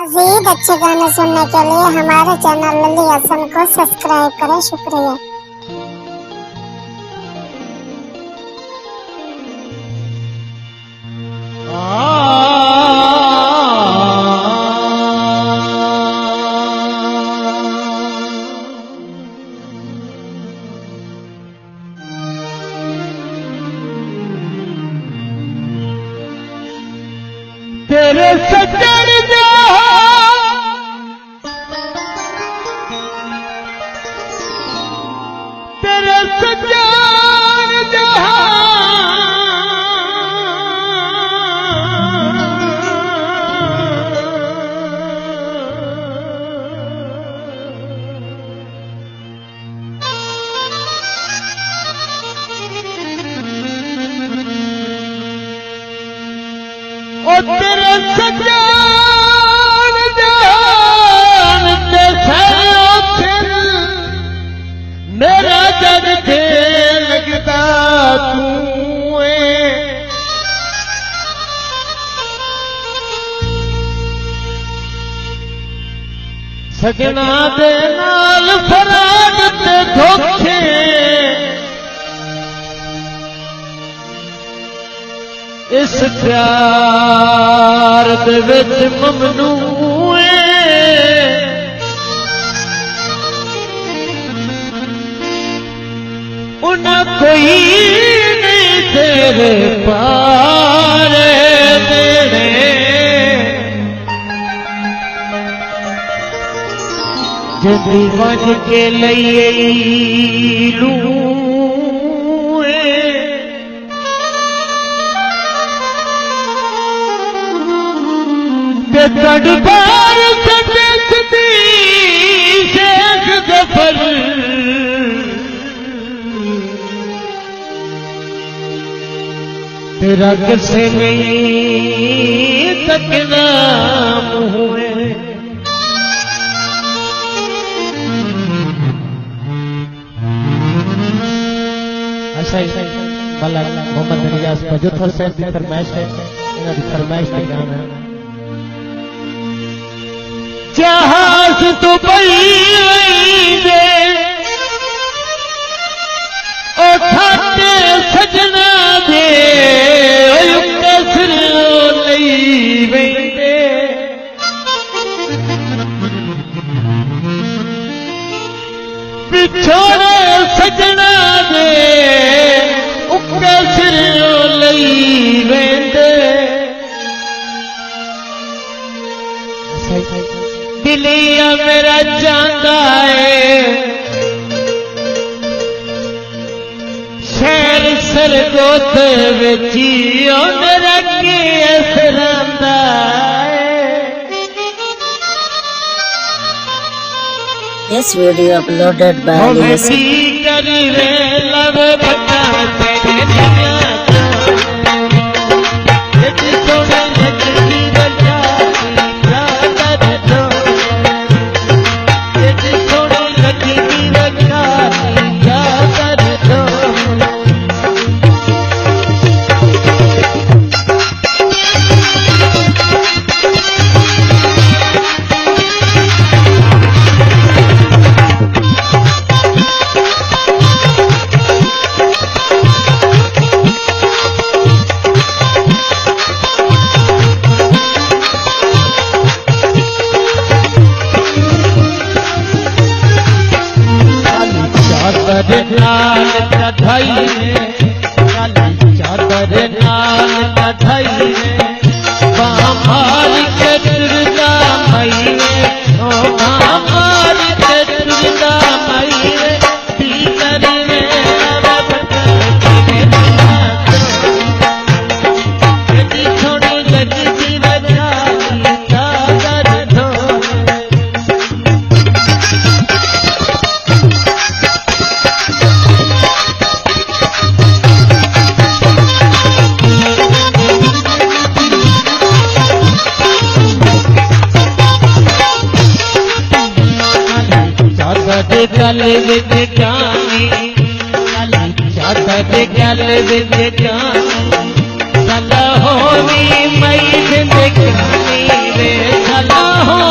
मज़ीद अच्छे गाने सुनने के लिए हमारे चैनल लल्ली हसन को सब्सक्राइब करें। शुक्रिया। तेरे सजन तेरे सजन ओ तेरे सजान जान ते फिर मेरा जग थे लगता तू सजना दे नाल फराड ते धोखे इस प्यार दे विच ममनू उन्हें कोई नहीं तेरे पार देने जिंदी बन के लिए लूं तड़पार सदी शेख जफर तेरा किसे नहीं तकना हुए अच्छा भला मोहम्मद रियाज बजूथा साहब की फरमाइश है, इन्होंने फरमाइश का गाना है। जहाज तो बई दे ओ खाते सजना दे कसर लई वेंदे पिछोड़े सजना दे कसर लई वेंदे दिलिया मेरा चांदा है शहर सरगोत बेची मेरा की असरांदा This video uploaded by Lisa. Love बता नाल कढ़ाई चादर नाल कढ़ाई मार के दुर्गा मई ओ मार के दुर्गा मई दीकर में रब थोड़ी लगती रजा चादर धो गल विच जानी चादर गल विच जानी सला होवी मई जिंदगानी रे सला हो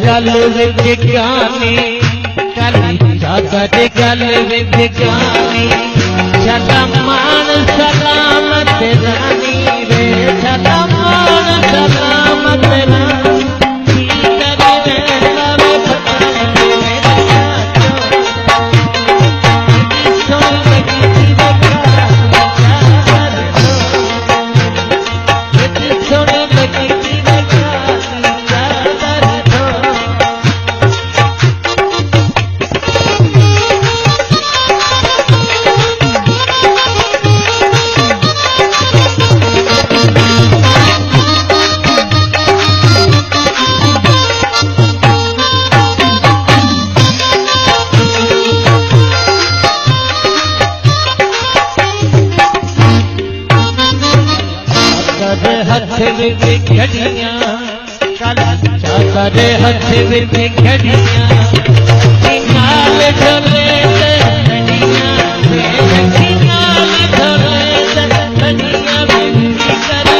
गल विज्ञानी जागत गल विज्ञानी सलामान सलामत रानी रे सलामान सलामत रानी घड़ियां करे हथ विच घड़ियां नाल ढोले घड़ियां नाल ढोले घड़ियां बिजली करे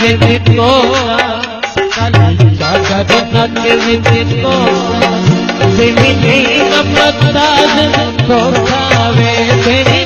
विच कोसा नक विच कोसा सिमनी नमताज कोसा वे